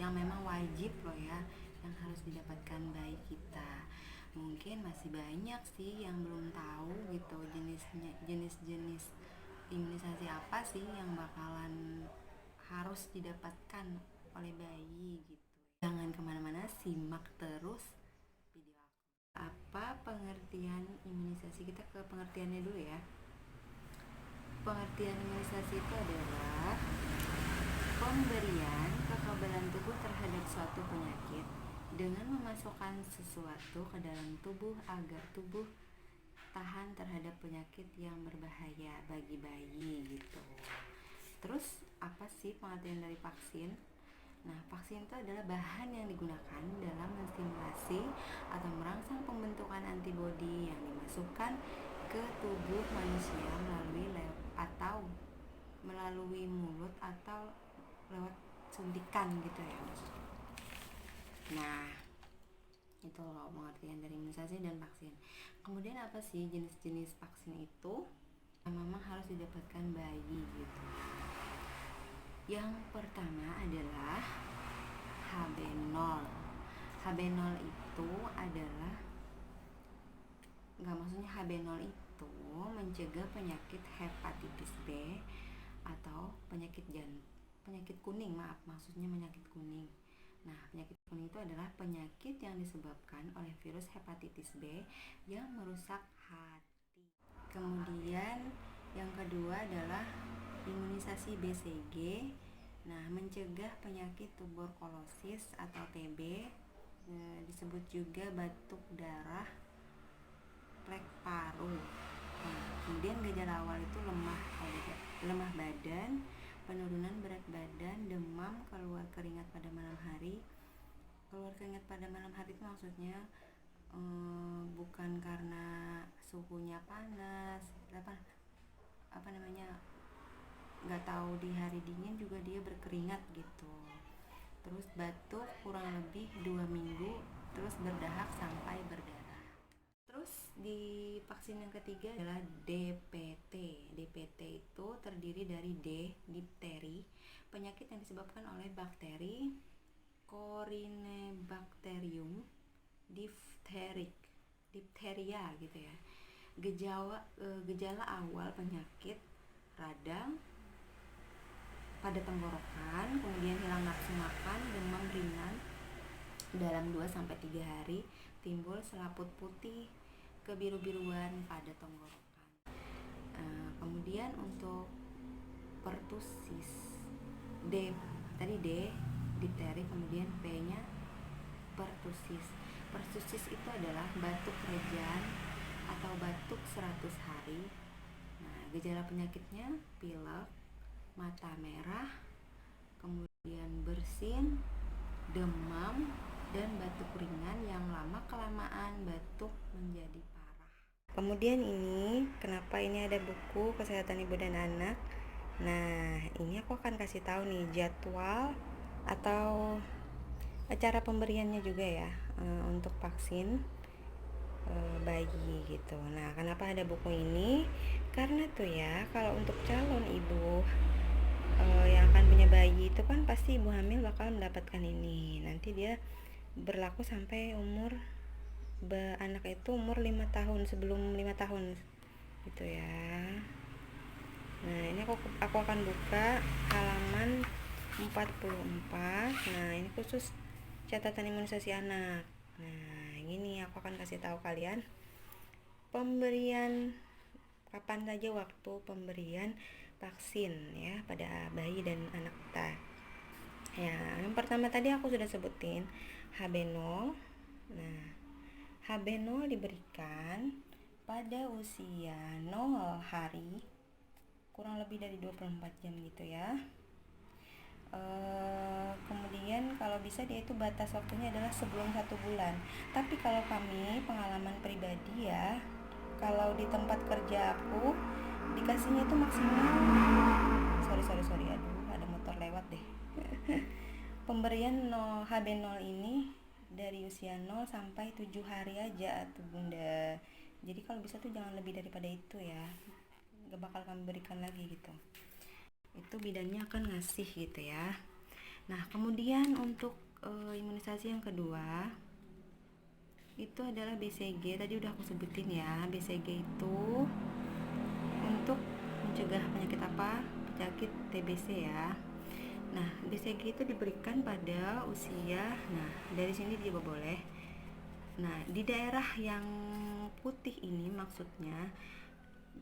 yang memang wajib loh ya, yang harus didapatkan bayi kita. Mungkin masih banyak sih yang belum tahu gitu jenis-jenis imunisasi apa sih yang bakalan harus didapatkan oleh bayi gitu. Jangan kemana-mana, simak terus video aku. Apa pengertian imunisasi? Kita ke pengertiannya dulu ya. Pengertian imunisasi itu adalah pemberian kekebalan tubuh terhadap suatu penyakit dengan memasukkan sesuatu ke dalam tubuh agar tubuh tahan terhadap penyakit yang berbahaya bagi bayi gitu. Terus apa sih pengertian dari vaksin? Nah, vaksin itu adalah bahan yang digunakan dalam menstimulasi atau merangsang pembentukan antibodi yang dimasukkan ke tubuh manusia melalui mulut atau lewat suntikan gitu ya. Nah, itu loh pengertian dari imunisasi dan vaksin. Kemudian apa sih jenis-jenis vaksin itu yang memang harus didapatkan bayi gitu. Yang pertama adalah HB0. HB0 itu adalah maksudnya HB0 itu mencegah penyakit hepatitis B atau penyakit kuning, maksudnya penyakit kuning. Nah, penyakit kuning itu adalah penyakit yang disebabkan oleh virus hepatitis B yang merusak hati. Kemudian yang kedua adalah imunisasi BCG. Nah, mencegah penyakit tuberkulosis atau TB, disebut juga batuk darah, plek paru. Nah, kemudian gejala awal itu lemah badan, penurunan berat badan, demam, keluar keringat pada malam hari. Keluar keringat pada malam hari itu maksudnya bukan karena suhunya panas, nggak tahu di hari dingin juga dia berkeringat gitu. Terus batuk kurang lebih 2 minggu, terus berdahak sampai berdarah. Terus di vaksin yang ketiga adalah DPT. DPT itu terdiri dari D, difteri, penyakit yang disebabkan oleh bakteri Corynebacterium diphtheria gitu ya. Gejala awal penyakit radang pada tenggorokan, kemudian hilang nafsu makan, demam ringan dalam 2-3 hari, timbul selaput putih kebiru-biruan pada tenggorokan. Kemudian untuk pertusis, D difteri, kemudian P-nya pertusis. Pertusis itu adalah batuk rejan atau batuk 100 hari. Nah, gejala penyakitnya pilek, mata merah, kemudian bersin, demam, dan batuk ringan yang lama-kelamaan batuk menjadi parah. Kemudian kenapa ini ada buku kesehatan ibu dan anak. Nah, ini aku akan kasih tahu nih jadwal atau cara pemberiannya juga ya untuk vaksin bayi gitu. Nah, kenapa ada buku ini? Karena tuh ya, kalau untuk calon ibu yang akan punya bayi itu kan pasti ibu hamil bakal mendapatkan ini. Nanti dia berlaku sampai anak itu umur 5 tahun, sebelum 5 tahun gitu ya. Nah, ini aku akan buka halaman 44. Nah, ini khusus catatan imunisasi anak. Nah, ini aku akan kasih tahu kalian pemberian kapan saja waktu pemberian vaksin ya pada bayi dan anak kita. Ya, yang pertama tadi aku sudah sebutin HB0. Nah, HB0 diberikan pada usia 0 hari, kurang lebih dari 24 jam gitu ya. Kemudian kalau bisa dia itu batas waktunya adalah sebelum 1 bulan. Tapi kalau kami pengalaman pribadi ya, kalau di tempat kerja aku dikasihnya itu maksimal sorry aduh ada motor lewat deh. Pemberian HB0 ini dari usia 0 sampai 7 hari aja tuh bunda. Jadi kalau bisa tuh jangan lebih daripada itu ya, gak bakal kami berikan lagi gitu. Itu bidannya akan ngasih gitu ya. Nah, kemudian untuk imunisasi yang kedua itu adalah BCG. Tadi udah aku sebutin ya, BCG itu untuk mencegah penyakit apa? Penyakit TBC ya. Nah, BCG itu diberikan pada usia, nah dari sini juga boleh. Nah, di daerah yang putih ini maksudnya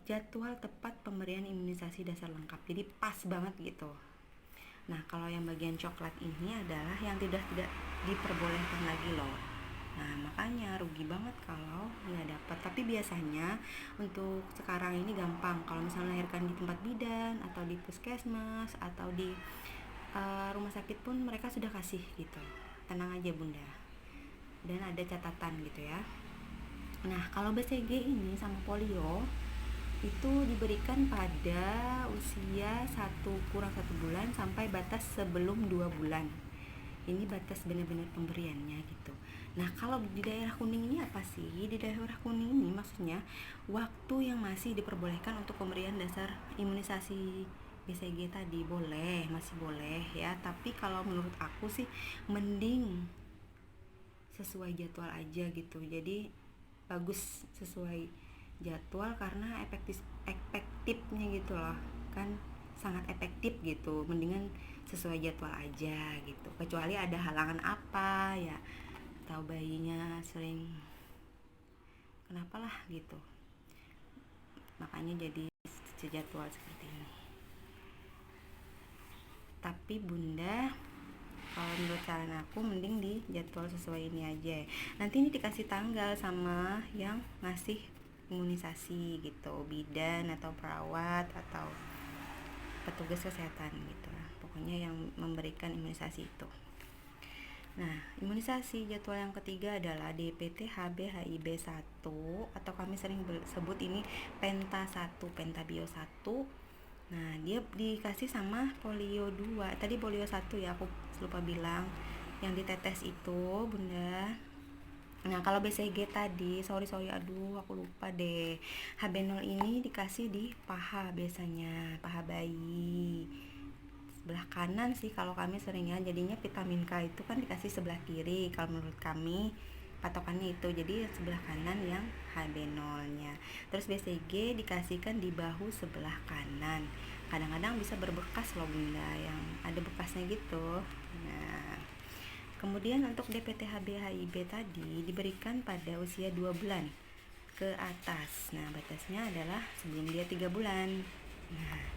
jadwal tepat pemberian imunisasi dasar lengkap. Jadi pas banget gitu. Nah, kalau yang bagian coklat ini adalah yang tidak diperbolehkan lagi loh. Nah, makanya rugi banget kalau nggak dapat. Tapi biasanya untuk sekarang ini gampang. Kalau misalnya melahirkan di tempat bidan atau di puskesmas atau di rumah sakit pun mereka sudah kasih gitu. Tenang aja bunda. Dan ada catatan gitu ya. Nah, kalau BCG ini sama polio itu diberikan pada usia 1 kurang 1 bulan sampai batas sebelum 2 bulan. Ini batas benar-benar pemberiannya gitu. Nah, kalau di daerah kuning ini apa sih? Di daerah kuning ini maksudnya waktu yang masih diperbolehkan untuk pemberian dasar imunisasi BCG tadi masih boleh ya. Tapi kalau menurut aku sih mending sesuai jadwal aja gitu. Jadi bagus sesuai jadwal karena efektifnya gitu loh. Kan sangat efektif gitu. Mendingan sesuai jadwal aja gitu. Kecuali ada halangan apa ya, atau bayinya sering kenapalah gitu, makanya jadi sejadwal seperti ini. Tapi bunda, kalau menurut saran aku mending di jadwal sesuai ini aja. Nanti ini dikasih tanggal sama yang ngasih imunisasi gitu, bidan atau perawat atau petugas kesehatan gitu lah. Pokoknya yang memberikan imunisasi itu. Nah, imunisasi jadwal yang ketiga adalah DPT HB HIB 1 atau kami sering sebut ini Penta 1, Pentabio 1. Nah, dia dikasih sama polio 2. Tadi polio 1 ya, aku lupa bilang. Yang ditetes itu, bunda. Nah, kalau BCG tadi, sorry aduh aku lupa deh. HB0 ini dikasih di paha biasanya, paha bayi. Sebelah kanan sih kalau kami seringnya, jadinya vitamin K itu kan dikasih sebelah kiri kalau menurut kami patokannya itu, jadi sebelah kanan yang HB0 nya. Terus BCG dikasihkan di bahu sebelah kanan, kadang-kadang bisa berbekas loh bunda, yang ada bekasnya gitu. Nah, kemudian untuk DPT HB HIB tadi diberikan pada usia 2 bulan ke atas. Nah, batasnya adalah sebelum dia 3 bulan. Nah,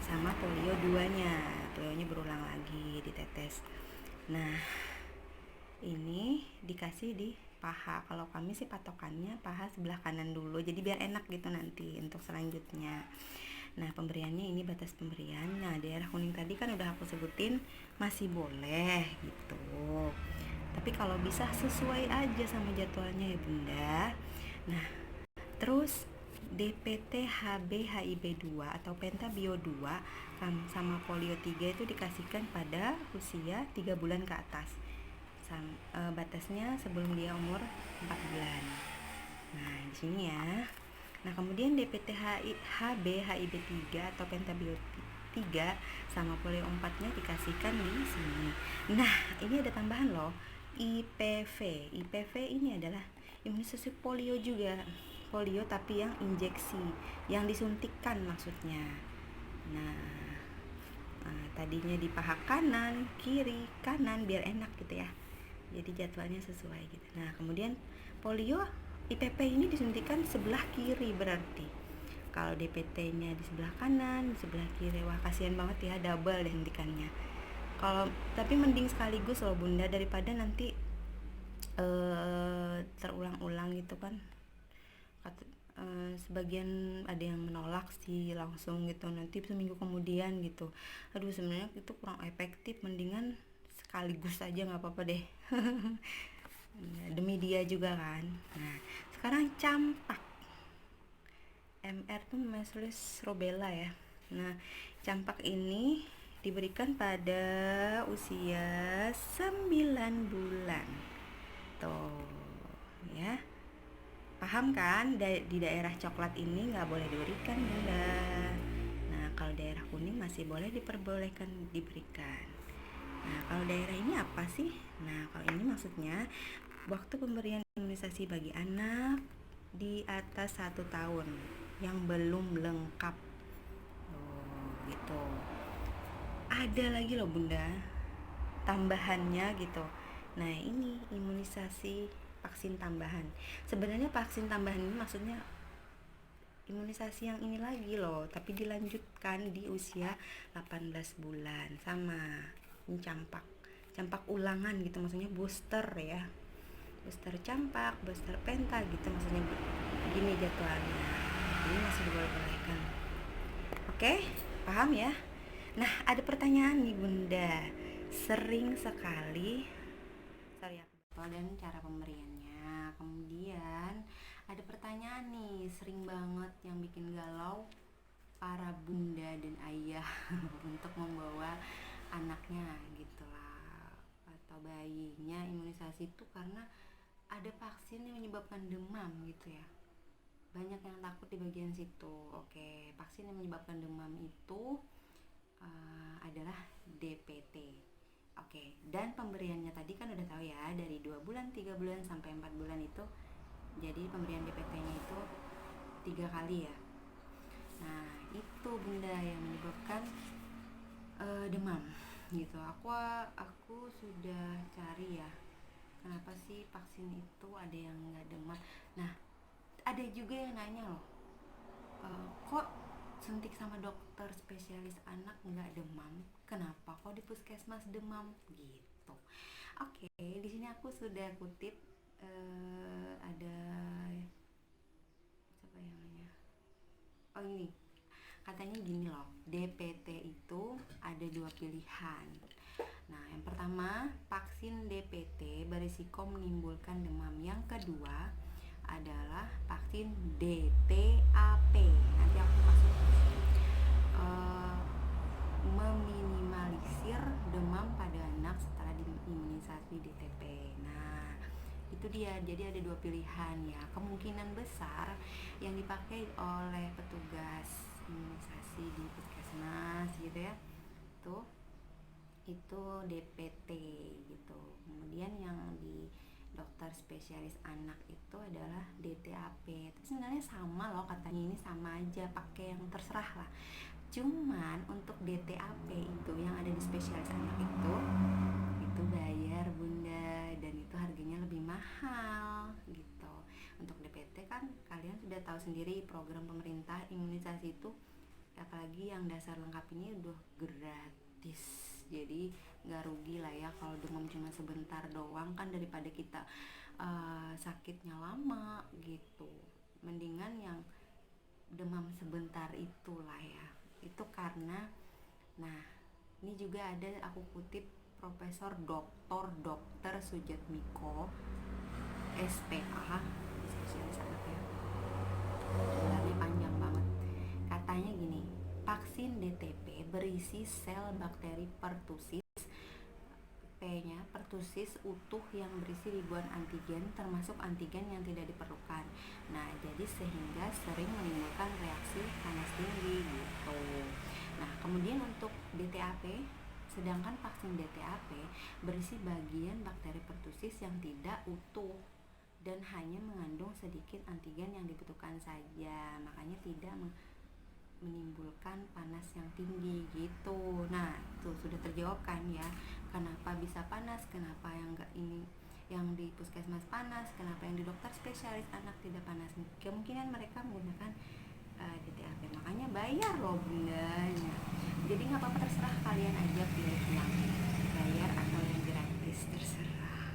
sama polio 2-nya, polionya berulang lagi ditetes. Nah, ini dikasih di paha. Kalau kami sih patokannya paha sebelah kanan dulu, jadi biar enak gitu nanti untuk selanjutnya. Nah, pemberiannya ini batas pemberian. Nah, daerah kuning tadi kan udah aku sebutin masih boleh gitu. Tapi kalau bisa sesuai aja sama jadwalnya ya bunda. Nah, terus DPT HB HIB 2 atau Pentabio 2 sama polio 3 itu dikasihkan pada usia 3 bulan ke atas. Batasnya sebelum dia umur 4 bulan. Nah, di sini ya. Nah, kemudian DPT HB HIB 3 atau Pentabio 3 sama polio 4-nya dikasihkan di sini. Nah, ini ada tambahan loh. IPV. IPV ini adalah imunisasi polio juga. Polio tapi yang injeksi, yang disuntikkan maksudnya. Nah, tadinya di paha kanan, kiri, kanan biar enak gitu ya. Jadi jadwalnya sesuai gitu. Nah, kemudian polio IPP ini disuntikan sebelah kiri berarti. Kalau DPT-nya di sebelah kanan, di sebelah kiri. Wah, kasihan banget ya, double deh hentikannya. Kalau tapi mending sekaligus loh bunda, daripada nanti terulang-ulang gitu kan. Sebagian ada yang menolak sih langsung gitu, nanti seminggu kemudian gitu. Aduh, sebenarnya itu kurang efektif, mendingan sekaligus aja nggak apa-apa deh. Demi dia juga kan. Nah, sekarang campak. MR tuh measles rubella ya. Nah, campak ini diberikan pada usia 9 bulan. Tuh, ya. Paham kan? Di daerah coklat ini nggak boleh diberikan bunda. Nah, kalau daerah kuning masih boleh diperbolehkan diberikan. Nah, kalau daerah ini apa sih? Nah, kalau ini maksudnya waktu pemberian imunisasi bagi anak di atas 1 tahun yang belum lengkap. Oh, gitu. Ada lagi loh Bunda, tambahannya gitu. Nah, ini imunisasi vaksin tambahan. Sebenarnya vaksin tambahan ini maksudnya imunisasi yang ini lagi loh, tapi dilanjutkan di usia 18 bulan sama campak ulangan gitu, maksudnya booster ya, booster campak, booster penta gitu, maksudnya gini jadwalnya. Ini masih dibolehkan. Oke, paham ya? Nah, ada pertanyaan nih Bunda. Sering sekali dan cara pemberiannya. Kemudian ada pertanyaan nih, sering banget yang bikin galau para bunda dan ayah untuk membawa anaknya gitulah atau bayinya imunisasi itu karena ada vaksin yang menyebabkan demam gitu ya. Banyak yang takut di bagian situ. Oke, vaksin yang menyebabkan demam itu adalah DPT. Oke, dan pemberiannya tadi kan udah tahu ya, dari 2 bulan, 3 bulan sampai 4 bulan itu. Jadi pemberian DPT-nya itu 3 kali ya. Nah, itu Bunda yang menyebabkan demam gitu. Aku sudah cari ya, kenapa sih vaksin itu ada yang nggak demam. Nah, ada juga yang nanya loh, kok suntik sama dokter spesialis anak nggak demam, kenapa kok di puskesmas demam gitu. Oke, di sini aku sudah kutip ada siapa yang nanya. Oh ini, katanya gini loh, DPT itu ada 2 pilihan. Nah, yang pertama vaksin DPT berisiko menimbulkan demam. Yang kedua adalah vaksin DTaP. Nanti aku masuk meminimalisir demam pada anak setelah diimunisasi DTP. Nah, itu dia. Jadi ada 2 pilihan ya. Kemungkinan besar yang dipakai oleh petugas imunisasi di puskesmas gitu ya, tuh itu DPT gitu. Kemudian yang di dokter spesialis anak itu adalah DTaP. Tapi sebenarnya sama loh, katanya ini sama aja, pakai yang terserah lah. Cuman untuk DTaP itu yang ada di spesialis anak itu bayar Bunda, dan itu harganya lebih mahal gitu. Untuk DPT kan kalian sudah tahu sendiri, program pemerintah imunisasi itu apalagi yang dasar lengkap ini udah gratis. Jadi nggak rugi lah ya kalau demam cuma sebentar doang, kan daripada kita sakitnya lama gitu. Mendingan yang demam sebentar itulah ya. Itu karena, nah ini juga ada, aku kutip Profesor Dokter Sujatmiko SPA, spesialis anak ya, gelarnya panjang banget. Katanya gini, vaksin DTP berisi sel bakteri pertussis, P-nya pertussis utuh yang berisi ribuan antigen, termasuk antigen yang tidak diperlukan. Nah, jadi sehingga sering menimbulkan reaksi panas tinggi gitu. Nah, kemudian untuk DTaP, sedangkan vaksin DTaP berisi bagian bakteri pertussis yang tidak utuh dan hanya mengandung sedikit antigen yang dibutuhkan saja, makanya tidak menimbulkan panas yang tinggi gitu. Nah, tuh sudah terjawab kan ya, kenapa bisa panas, kenapa yang enggak ini yang di puskesmas panas, kenapa yang di dokter spesialis anak tidak panas. Kemungkinan mereka menggunakan DTaP, makanya bayar loh bundanya. Jadi nggak apa-apa, terserah kalian aja pilih yang bayar atau yang gratis, terserah,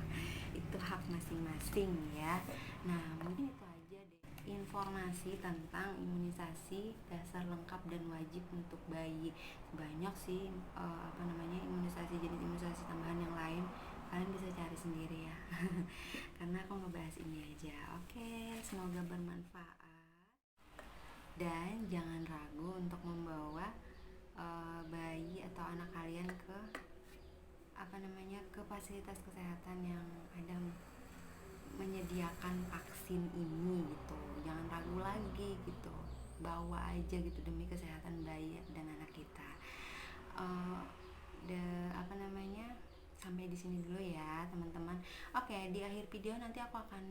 itu hak masing-masing ya. Nah, mungkin itu aja deh informasi tentang imunisasi dasar lengkap dan wajib untuk bayi. Banyak sih imunisasi, jenis imunisasi tambahan yang lain, kalian bisa cari sendiri ya. Karena aku ngebahas ini aja. Oke, semoga bermanfaat dan jangan ragu untuk membawa bayi atau anak kalian ke ke fasilitas kesehatan yang ada menyediakan vaksin ini gitu. Jangan ragu lagi gitu, bawa aja gitu demi kesehatan bayi dan anak kita. sampai di sini dulu ya teman-teman. Oke, di akhir video nanti aku akan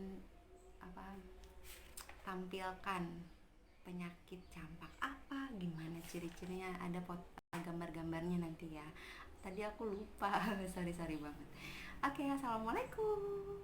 tampilkan penyakit campak apa, gimana ciri-cirinya, ada foto gambar-gambarnya nanti ya. Tadi aku lupa. sorry banget. Oke, assalamualaikum.